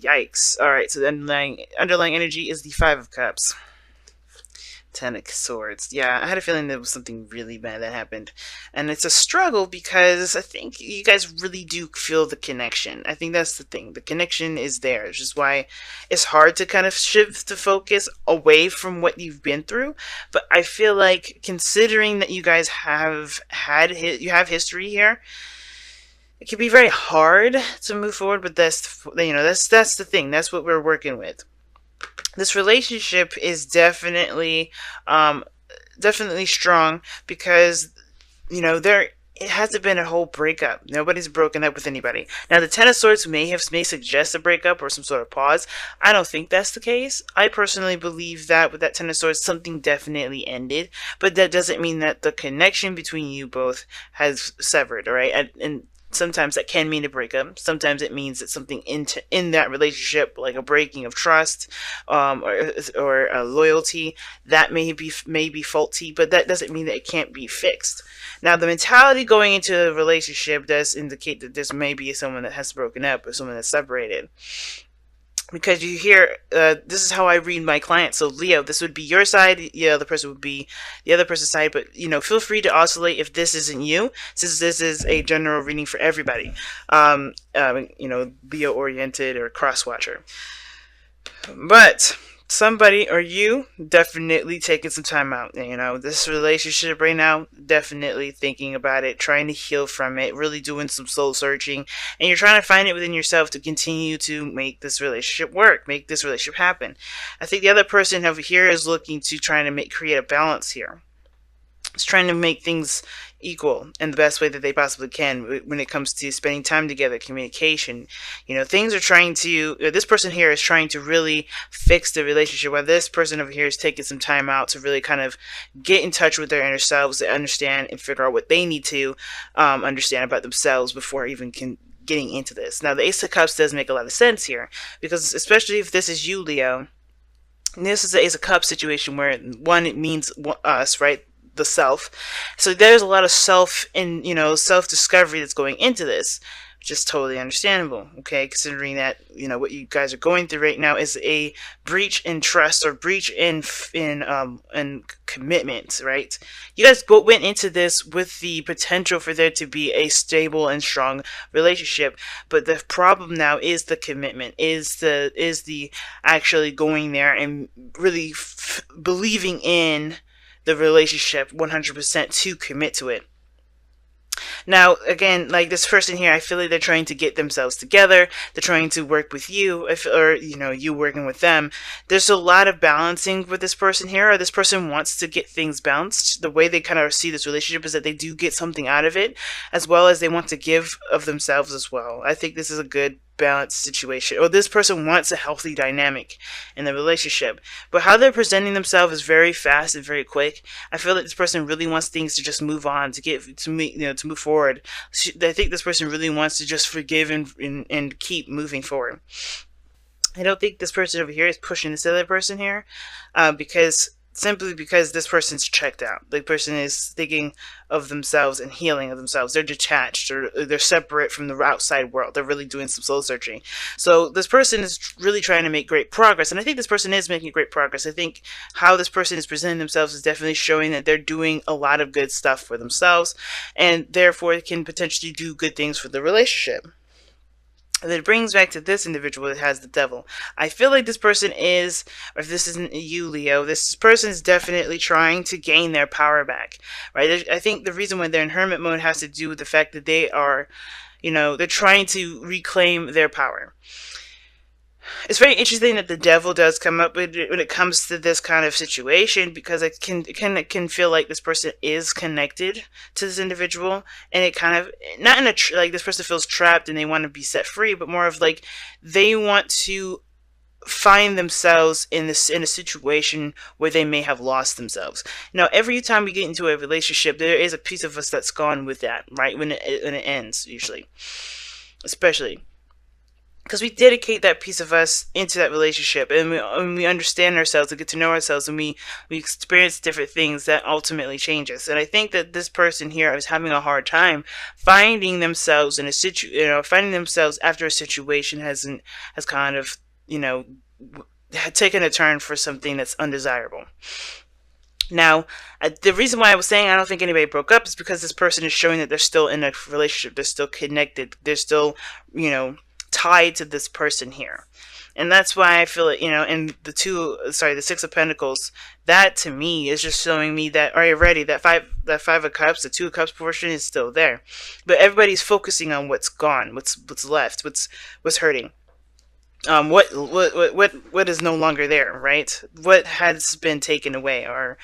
Yikes. Alright, so the underlying energy is the Five of Cups. Ten of Swords. Yeah, I had a feeling there was something really bad that happened. And it's a struggle because I think you guys really do feel the connection. I think that's the thing. The connection is there, which is why it's hard to kind of shift the focus away from what you've been through. But I feel like considering that you guys you have history here, it can be very hard to move forward, but that's the thing. That's what we're working with. This relationship is definitely strong because there it hasn't been a whole breakup. Nobody's broken up with anybody. Now the Ten of Swords may suggest a breakup or some sort of pause. I don't think that's the case. I personally believe that with that Ten of Swords something definitely ended, but that doesn't mean that the connection between you both has severed, all right? And sometimes that can mean a breakup. Sometimes it means that something in that relationship, like a breaking of trust, or a loyalty, that may be faulty, but that doesn't mean that it can't be fixed. Now, the mentality going into a relationship does indicate that this may be someone that has broken up or someone that's separated. Because you hear, this is how I read my clients. So Leo, this would be your side, the other person would be the other person's side. But feel free to oscillate if this isn't you, since this is a general reading for everybody. Leo oriented or cross watcher. But somebody or you definitely taking some time out. This relationship right now, definitely thinking about it, trying to heal from it, really doing some soul searching, and you're trying to find it within yourself to continue to make this relationship work, make this relationship happen. I think the other person over here is looking to trying to create a balance here. It's trying to make things equal in the best way that they possibly can when it comes to spending time together, communication. Things are trying to, this person here is trying to really fix the relationship, while this person over here is taking some time out to really kind of get in touch with their inner selves, to understand and figure out what they need to understand about themselves before even getting into this. Now, the Ace of Cups does make a lot of sense here, because especially if this is you, Leo, this is the Ace of Cups situation where, one, it means us, right? The self. So there's a lot of self-discovery that's going into this, which is totally understandable, okay, considering that what you guys are going through right now is a breach in trust or breach in commitment, right? You guys went into this with the potential for there to be a stable and strong relationship, but the problem now is the commitment, is the actually going there and really believing in the relationship 100% to commit to it. Now, again, like this person here, I feel like they're trying to get themselves together. They're trying to work with you, or you working with them. There's a lot of balancing with this person here, or this person wants to get things balanced. The way they kind of see this relationship is that they do get something out of it, as well as they want to give of themselves as well. I think this is a good balanced situation, or this person wants a healthy dynamic in the relationship, but how they're presenting themselves is very fast and very quick. I feel like this person really wants things to just move on, to move forward. I think this person really wants to just forgive and keep moving forward. I don't think this person over here is pushing this other person here, simply because this person's checked out. The person is thinking of themselves and healing of themselves. They're detached, or they're separate from the outside world. They're really doing some soul searching. So this person is really trying to make great progress, and I think this person is making great progress. I think how this person is presenting themselves is definitely showing that they're doing a lot of good stuff for themselves, and therefore can potentially do good things for the relationship. That brings back to this individual that has the Devil. I feel like this person is, or if this isn't you, Leo, this person is definitely trying to gain their power back, right? I think the reason why they're in hermit mode has to do with the fact that they are, they're trying to reclaim their power. It's very interesting that the Devil does come up when it comes to this kind of situation, because it can feel like this person is connected to this individual, and it kind of, not in like this person feels trapped and they want to be set free, but more of like they want to find themselves in a situation where they may have lost themselves. Every time we get into a relationship, there is a piece of us that's gone with that, right? When it ends, usually, especially. because we dedicate that piece of us into that relationship, and we understand ourselves and get to know ourselves, and we experience different things that ultimately change us. And I think that this person here is having a hard time finding themselves in a finding themselves after a situation has kind of, had taken a turn for something that's undesirable. Now, the reason why I was saying I don't think anybody broke up is because this person is showing that they're still in a relationship. They're still connected. They're still, tied to this person here. And that's why I feel it, and the Six of Pentacles, that to me is just showing me that already that Five of Cups, the Two of Cups portion is still there. But everybody's focusing on what's gone, what's left, what's hurting. What is no longer there, right? What has been taken away or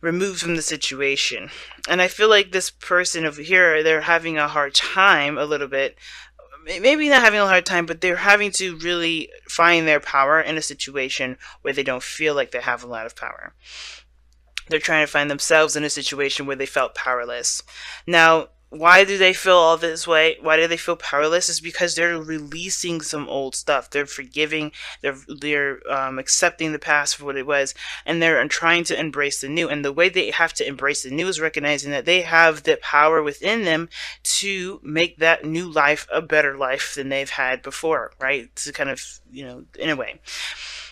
removed from the situation. And I feel like this person over here, they're having a hard time a little bit. Maybe not having a hard time, but they're having to really find their power in a situation where they don't feel like they have a lot of power. They're trying to find themselves in a situation where they felt powerless. Now, why do they feel all this way? Why do they feel powerless? Is because they're releasing some old stuff. They're forgiving. They're accepting the past for what it was, and they're trying to embrace the new. And the way they have to embrace the new is recognizing that they have the power within them to make that new life a better life than they've had before, right? To kind of, in a way.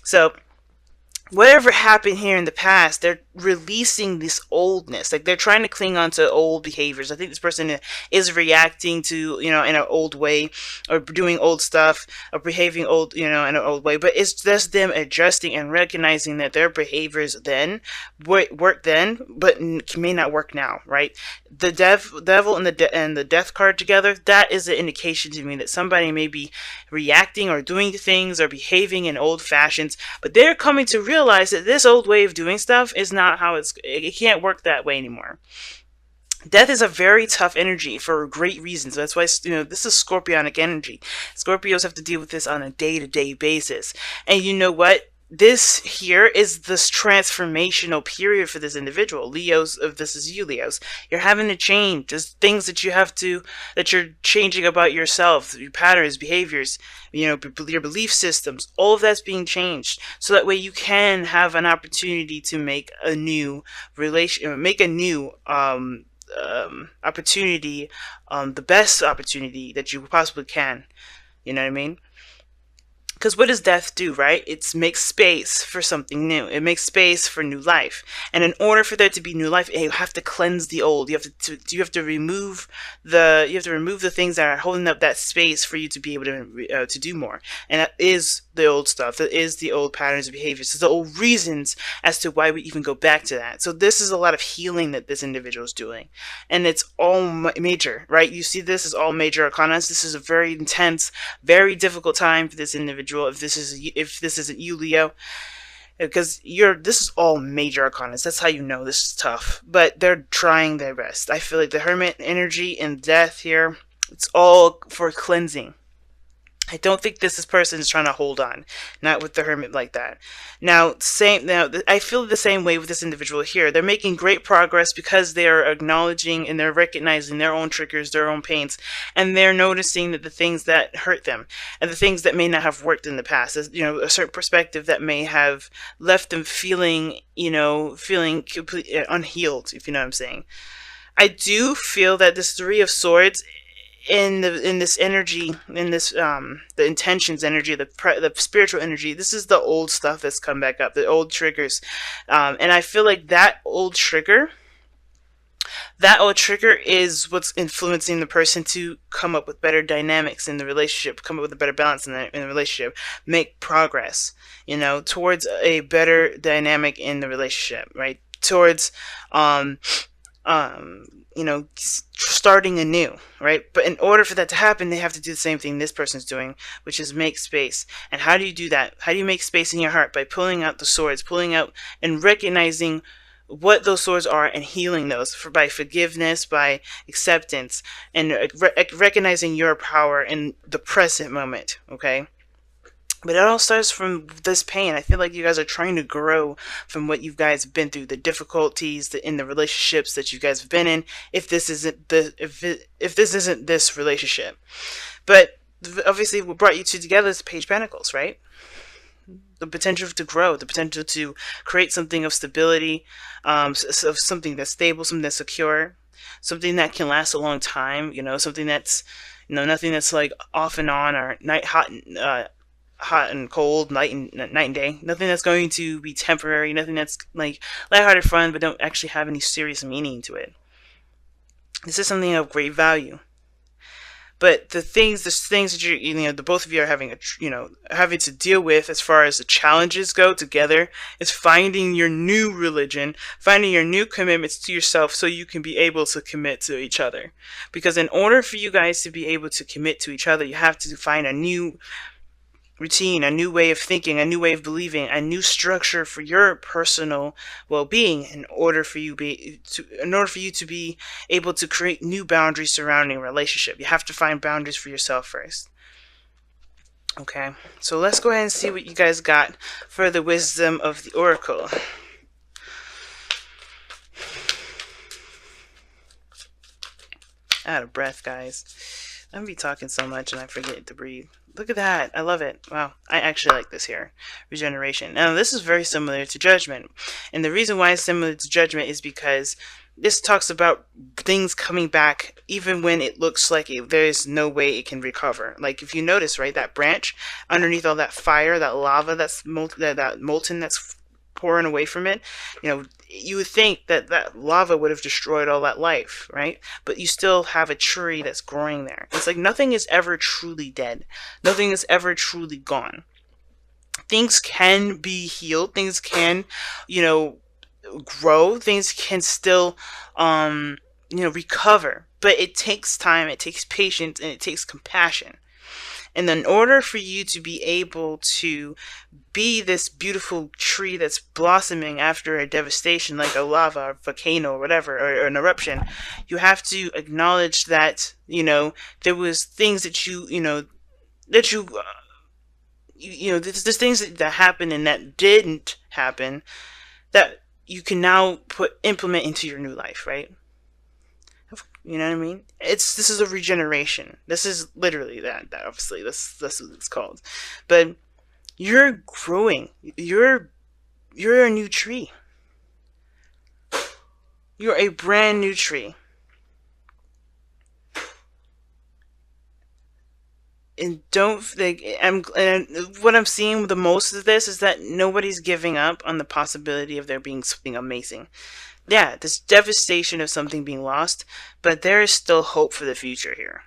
So whatever happened here in the past, they're releasing this oldness. Like, they're trying to cling on to old behaviors. I think this person is reacting to, in an old way, or doing old stuff, or behaving old, in an old way. But it's just them adjusting and recognizing that their behaviors then worked then, but may not work now, right? The devil and the death card together, that is an indication to me that somebody may be reacting or doing things or behaving in old fashions, but they're coming to realize that this old way of doing stuff is not how it can't work that way anymore. Death is a very tough energy for great reasons. That's why, this is Scorpionic energy. Scorpios have to deal with this on a day-to-day basis. And you know what? This here is this transformational period for this individual. Leos, if this is you, Leos, you're having to change. There's things that you're changing about yourself, your patterns, behaviors, your belief systems. All of that's being changed, so that way you can have an opportunity to make a new opportunity, the best opportunity that you possibly can. You know what I mean? Because what does death do, right? It makes space for something new. It makes space for new life. And in order for there to be new life, you have to cleanse the old. You have to remove the things that are holding up that space for you to be able to do more. And that is the old stuff. That is the old patterns of behaviors. It's the old reasons as to why we even go back to that. So this is a lot of healing that this individual is doing, and it's all major, right? You see, this is all major arcana. This is a very intense, very difficult time for this individual. If this isn't you, Leo, because this is all major arcana. That's how you know this is tough. But they're trying their best. I feel like the Hermit energy and death here, it's all for cleansing. I don't think this person is trying to hold on, not with the Hermit like that. Now, I feel the same way with this individual here. They're making great progress because they are acknowledging and they're recognizing their own triggers, their own pains, and they're noticing that the things that hurt them and the things that may not have worked in the past, a certain perspective that may have left them feeling completely unhealed, if you know what I'm saying. I do feel that this Three of Swords, in this energy, in this the intentions energy, the spiritual energy, this is the old stuff that's come back up, the old triggers, and I feel like that old trigger is what's influencing the person to come up with better dynamics in the relationship, come up with a better balance in the relationship, make progress, towards a better dynamic in the relationship, right? Towards starting anew, right? But in order for that to happen, they have to do the same thing this person's doing, which is make space. And how do you do that? How do you make space in your heart? By pulling out the swords, pulling out and recognizing what those swords are and healing those by forgiveness, by acceptance, and recognizing your power in the present moment, okay? But it all starts from this pain. I feel like you guys are trying to grow from what you guys have been through, the difficulties in the relationships that you guys have been in. If this isn't this relationship, but obviously what brought you two together is the Page of Pentacles, right? The potential to grow, the potential to create something of stability, of something that's stable, something that's secure, something that can last a long time. Something that's, nothing that's like off and on, or hot and cold, night and day. Nothing that's going to be temporary. Nothing that's like lighthearted fun, but don't actually have any serious meaning to it. This is something of great value. But the things that the both of you are having having to deal with as far as the challenges go together is finding your new religion, finding your new commitments to yourself, so you can be able to commit to each other. Because in order for you guys to be able to commit to each other, you have to find a new routine, a new way of thinking, a new way of believing, a new structure for your personal well-being in order for you to be able to create new boundaries surrounding a relationship. You have to find boundaries for yourself first. Okay, so let's go ahead and see what you guys got for the wisdom of the Oracle. Out of breath, guys. I'm be talking so much and I forget to breathe. Look at that. I love it. Wow. I actually like this here. Regeneration. Now, this is very similar to Judgment. And the reason why it's similar to Judgment is because this talks about things coming back even when it looks like there's no way it can recover. Like, if you notice, right, that branch underneath all that fire, that lava that's molten that's pouring away from it, you would think that that lava would have destroyed all that life, right? But you still have a tree that's growing there. It's like nothing is ever truly dead. Nothing is ever truly gone. Things can be healed. Things can, grow. Things can still, recover. But it takes time, it takes patience, and it takes compassion. And in order for you to be able to be this beautiful tree that's blossoming after a devastation like a lava or volcano or whatever, or an eruption, you have to acknowledge that, there was things that there's things that happened and that didn't happen that you can now implement into your new life, right? You know what I mean? This is a regeneration. This is literally that obviously that's what it's called. But you're growing. You're a new tree. You're a brand new tree. And what I'm seeing with the most of this is that nobody's giving up on the possibility of there being something amazing. Yeah, this devastation of something being lost, but there is still hope for the future here.